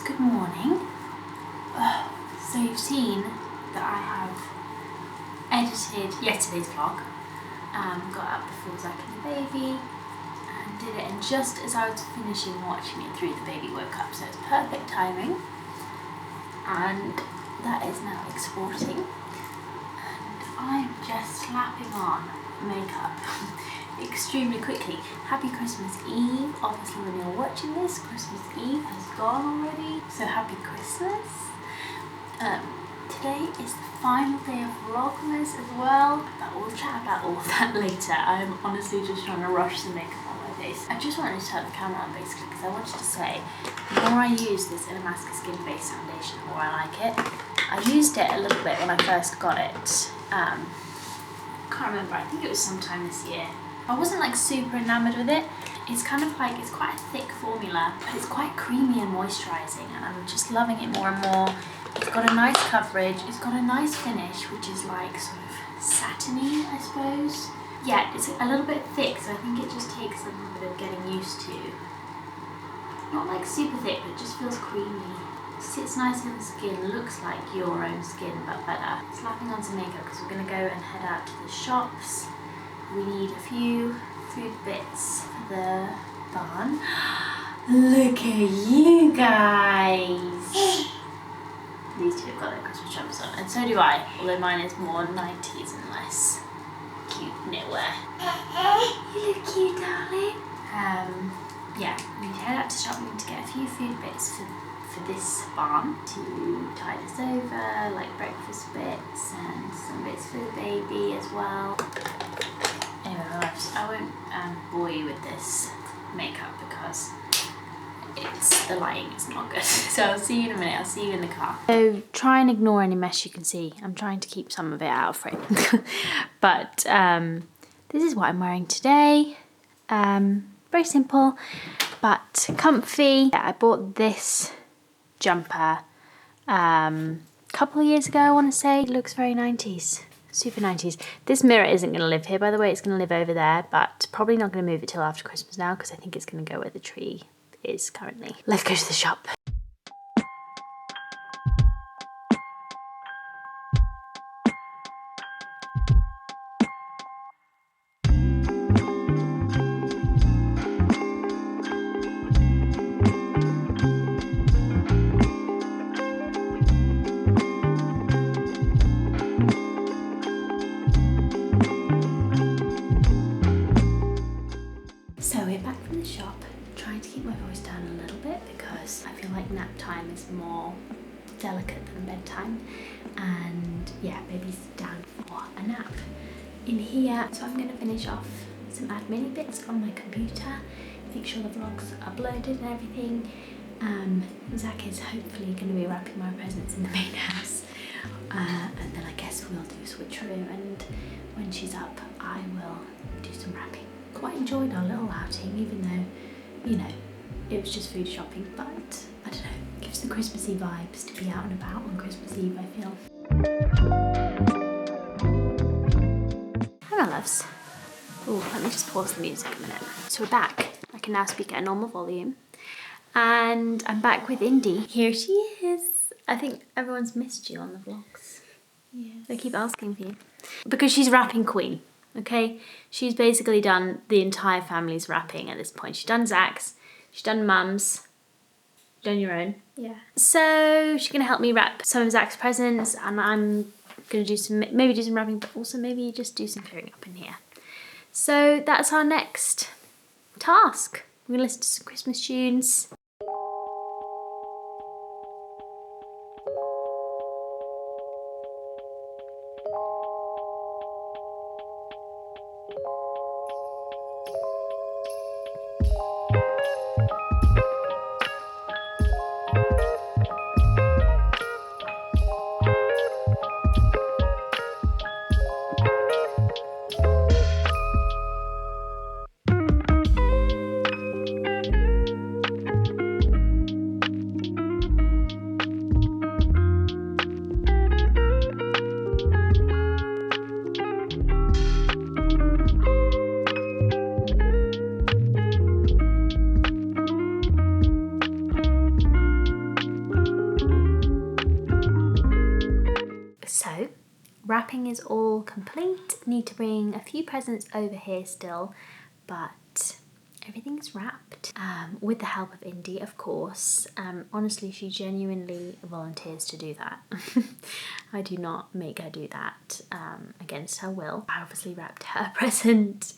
Good morning. So you've seen that I have edited yesterday's vlog, got up before Zach and the baby and did it, and just as I was finishing watching it through, the baby woke up, so it's perfect timing, and that is now exporting, and I'm just slapping on makeup extremely quickly. Happy Christmas Eve. Obviously when you're watching this, Christmas Eve has gone already, so happy Christmas. Today is the final day of Vlogmas as well, but we'll chat about all of that later. I'm honestly just trying to rush the makeup on my face. I just wanted to turn the camera on basically because I wanted to say, the more I use this Illamasqua Skin Base Foundation, the more I like it. I used it a little bit when I first got it. Can't remember, I think it was sometime this year. I wasn't like super enamoured with it. It's kind of like, it's quite a thick formula, but it's quite creamy and moisturising, and I'm just loving it more and more. It's got a nice coverage, it's got a nice finish, which is like sort of satiny, I suppose. Yeah, it's a little bit thick, so I think it just takes a little bit of getting used to. Not like super thick, but it just feels creamy. Sits nicely on the skin, looks like your own skin, but better. Slapping on some makeup because we're going to go and head out to the shops. We need a few food bits for the barn. Look at you guys! These two have got their Christmas jumpers on, and so do I, although mine is more 90s and less cute knitwear. You look cute, darling. Yeah, we need to head out to shop. We need to get a few food bits for this barn to tide us over, like breakfast bits and some bits for the baby as well. Anyway, my loves, I won't bore you with this makeup because the lighting is not good. So I'll see you in a minute. I'll see you in the car. So try and ignore any mess you can see. I'm trying to keep some of it out of frame. But this is what I'm wearing today. Very simple, but comfy. I bought this jumper a couple of years ago, I want to say. It looks very 90s. Super 90s. This mirror isn't going to live here, by the way. It's going to live over there, but probably not going to move it till after Christmas now because I think it's going to go where the tree is currently. Let's go to the shop. So we're back from the shop, trying to keep my voice down a little bit because I feel like nap time is more delicate than bedtime, and yeah, baby's down for a nap in here. So I'm going to finish off some admin bits on my computer, make sure the vlog's uploaded and everything. Zach is hopefully going to be wrapping my presents in the main house, and then I guess we'll do a switcheroo, and when she's up I will do some wrapping. Quite enjoyed our little outing, even though, you know, it was just food shopping, but I don't know, it gives the Christmassy vibes to be out and about on Christmas Eve, I feel. Hi my loves. Oh, let me just pause the music a minute. So we're back. I can now speak at a normal volume. And I'm back with Indy. Here she is. I think everyone's missed you on the vlogs. Yeah. They keep asking for you. Because she's wrapping queen. Okay, she's basically done the entire family's wrapping at this point. She's done Zach's, she's done Mum's, done your own. Yeah. So she's gonna help me wrap some of Zach's presents, and I'm gonna do some, maybe do some wrapping, but also maybe just do some clearing up in here. So that's our next task. We're gonna listen to some Christmas tunes. wrapping is all complete. Need to bring a few presents over here still, but everything's wrapped with the help of Indy, of course. Honestly, she genuinely volunteers to do that. I do not make her do that against her will. I obviously wrapped her present,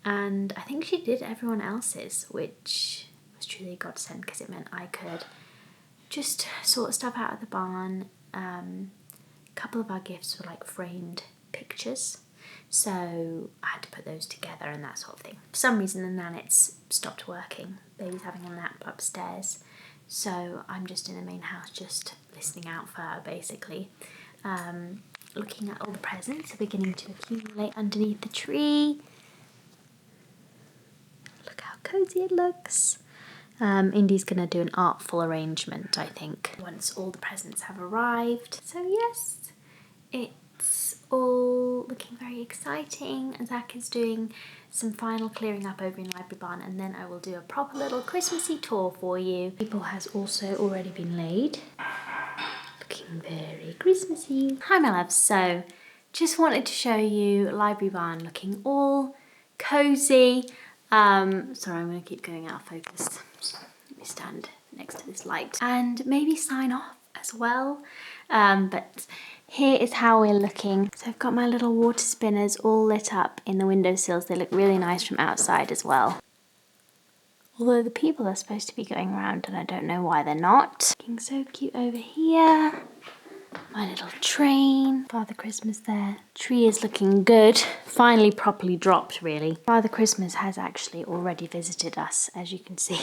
and I think she did everyone else's, which was truly a godsend because it meant I could just sort stuff out of the barn. A couple of our gifts were like framed pictures, so I had to put those together and that sort of thing. For some reason the Nanits stopped working. Baby's having a nap upstairs, so I'm just in the main house just listening out for her basically. Looking at all the presents are beginning to accumulate underneath the tree. Look how cozy it looks. Indy's gonna do an artful arrangement, I think, once all the presents have arrived. So yes, it's all looking very exciting. Zach is doing some final clearing up over in Library Barn, and then I will do a proper little Christmassy tour for you. People has also already been laid. Looking very Christmassy. Hi my loves, so just wanted to show you Library Barn looking all cozy. Sorry, I'm going to keep going out of focus. Let me stand next to this light and maybe sign off as well. But here is how we're looking. So I've got my little water spinners all lit up in the windowsills. They look really nice from outside as well. Although the people are supposed to be going around and I don't know why they're not. Looking so cute over here. My little train. Father Christmas there. Tree is looking good. Finally properly dropped, really. Father Christmas has actually already visited us, as you can see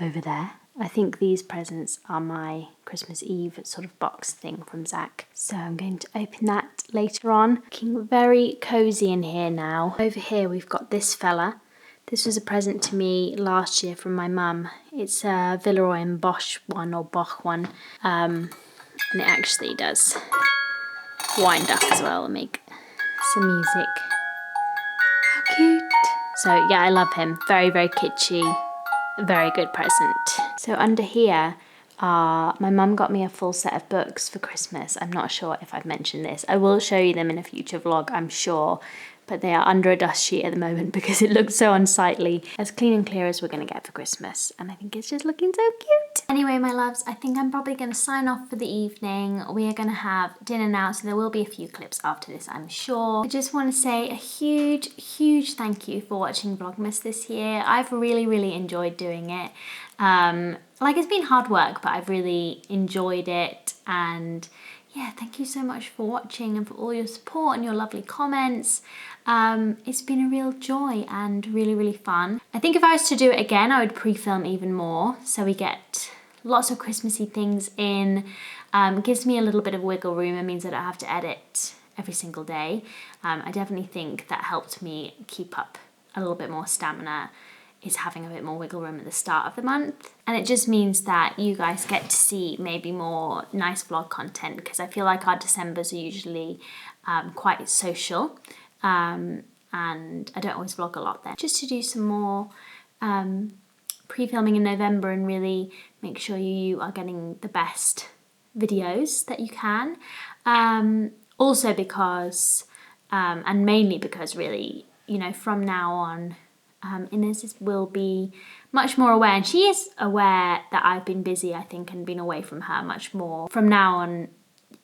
over there. I think these presents are my Christmas Eve sort of box thing from Zach. So I'm going to open that later on. Looking very cozy in here now. Over here we've got this fella. This was a present to me last year from my mum. It's a Villeroy and Bosch one, or Boch one. And it actually does wind up as well and make some music. How cute. So yeah, I love him. Very, very kitschy. Very good present. So under here, my mum got me a full set of books for Christmas. I'm not sure if I've mentioned this. I will show you them in a future vlog, I'm sure. But they are under a dust sheet at the moment because it looks so unsightly. As clean and clear as we're going to get for Christmas. And I think it's just looking so cute. Anyway, my loves, I think I'm probably going to sign off for the evening. We are going to have dinner now, so there will be a few clips after this, I'm sure. I just want to say a huge, huge thank you for watching Vlogmas this year. I've really, really enjoyed doing it. Like, it's been hard work, but I've really enjoyed it. And yeah, thank you so much for watching and for all your support and your lovely comments. It's been a real joy and really, really fun. I think if I was to do it again, I would pre-film even more, so we get lots of Christmassy things in. It gives me a little bit of wiggle room. It means I don't have to edit every single day. I definitely think that helped me keep up a little bit more stamina, is having a bit more wiggle room at the start of the month. And it just means that you guys get to see maybe more nice vlog content, because I feel like our Decembers are usually quite social. And I don't always vlog a lot then. Just to do some more pre-filming in November and really make sure you are getting the best videos that you can. Also because, and mainly because really, you know, from now on, Inez will be much more aware, and she is aware that I've been busy, I think, and been away from her much more. From now on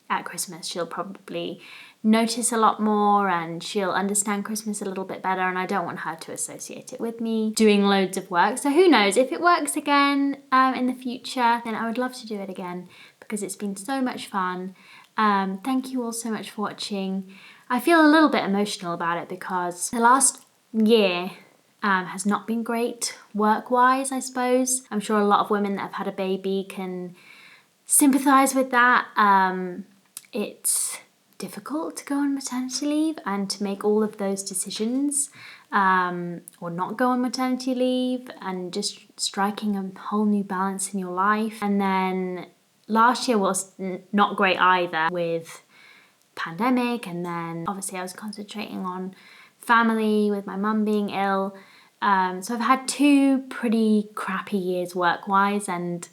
at Christmas, she'll probably notice a lot more and she'll understand Christmas a little bit better, and I don't want her to associate it with me doing loads of work. So who knows, if it works again in the future, then I would love to do it again because it's been so much fun. Thank you all so much for watching. I feel a little bit emotional about it because the last year has not been great work-wise, I suppose. I'm sure a lot of women that have had a baby can sympathise with that. It's difficult to go on maternity leave and to make all of those decisions, or not go on maternity leave, and just striking a whole new balance in your life. And then last year was not great either, with pandemic, and then obviously I was concentrating on family with my mum being ill. So I've had 2 pretty crappy years work-wise, and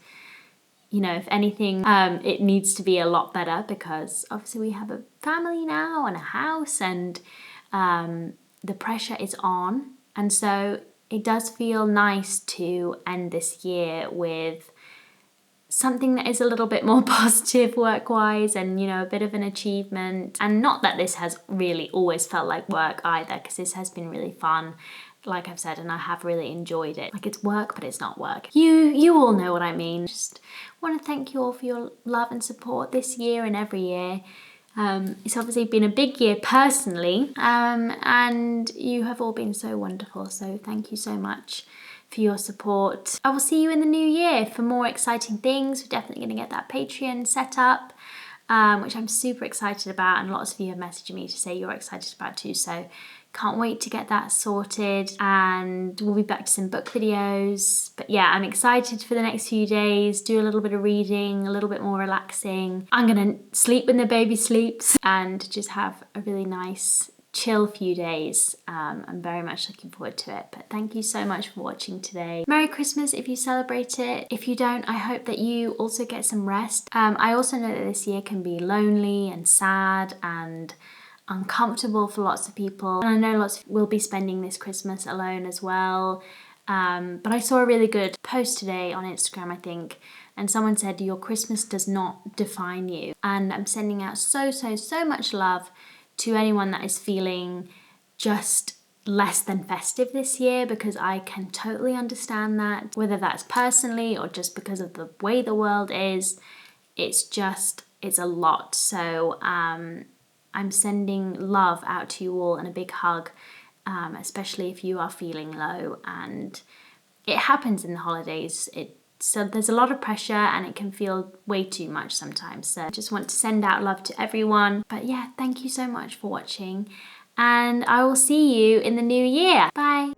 you know, if anything, it needs to be a lot better because obviously we have a family now and a house, and the pressure is on. And so it does feel nice to end this year with something that is a little bit more positive work-wise, and, you know, a bit of an achievement. And not that this has really always felt like work either, because this has been really fun, like I've said, and I have really enjoyed it. Like, it's work, but it's not work. You all know what I mean. Just want to thank you all for your love and support this year and every year. It's obviously been a big year personally, and you have all been so wonderful, so thank you so much for your support. I will see you in the new year for more exciting things. We're definitely going to get that Patreon set up, which I'm super excited about, and lots of you have messaged me to say you're excited about too, so can't wait to get that sorted. And we'll be back to some book videos. But yeah, I'm excited for the next few days, do a little bit of reading, a little bit more relaxing. I'm gonna sleep when the baby sleeps and just have a really nice chill few days. I'm very much looking forward to it. But thank you so much for watching today. Merry Christmas if you celebrate it. If you don't, I hope that you also get some rest. I also know that this year can be lonely and sad and uncomfortable for lots of people, and I know lots will be spending this Christmas alone as well. But I saw a really good post today on Instagram, I think, and someone said your Christmas does not define you. And I'm sending out so much love to anyone that is feeling just less than festive this year, because I can totally understand that, whether that's personally or just because of the way the world is. It's a lot. So I'm sending love out to you all and a big hug, especially if you are feeling low. And it happens in the holidays. So there's a lot of pressure and it can feel way too much sometimes. So I just want to send out love to everyone. But yeah, thank you so much for watching, and I will see you in the new year. Bye.